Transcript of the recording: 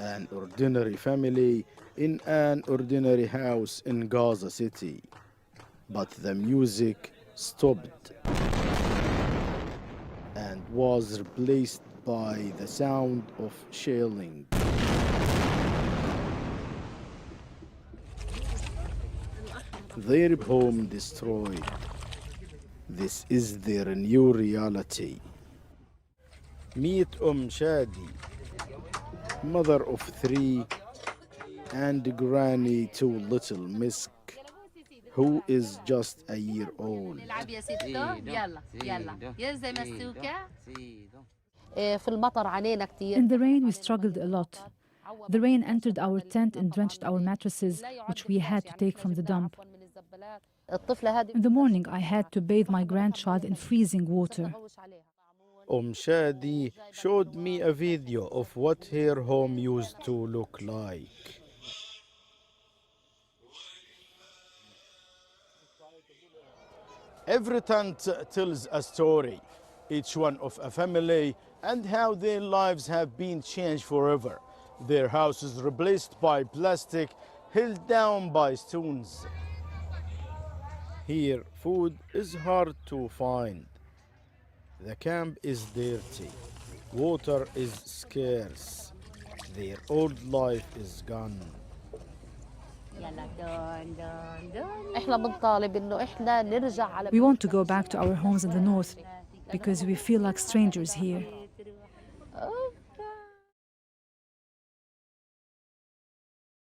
An ordinary family in an ordinary house in Gaza City. But the music stopped and was replaced by the sound of shelling. Their home destroyed. This is their new reality. Meet Shadi, mother of 3, and Granny to little Misk, who is just a year old. In the rain, we struggled a lot. The rain entered our tent and drenched our mattresses, which we had to take from the dump. In the morning, I had to bathe my grandchild in freezing water. Shadi showed me a video of what her home used to look like. Every tent tells a story, each one of a family and how their lives have been changed forever. Their houses replaced by plastic, held down by stones. Here, food is hard to find. The camp is dirty. Water is scarce. Their old life is gone. We want to go back to our homes in the north because we feel like strangers here.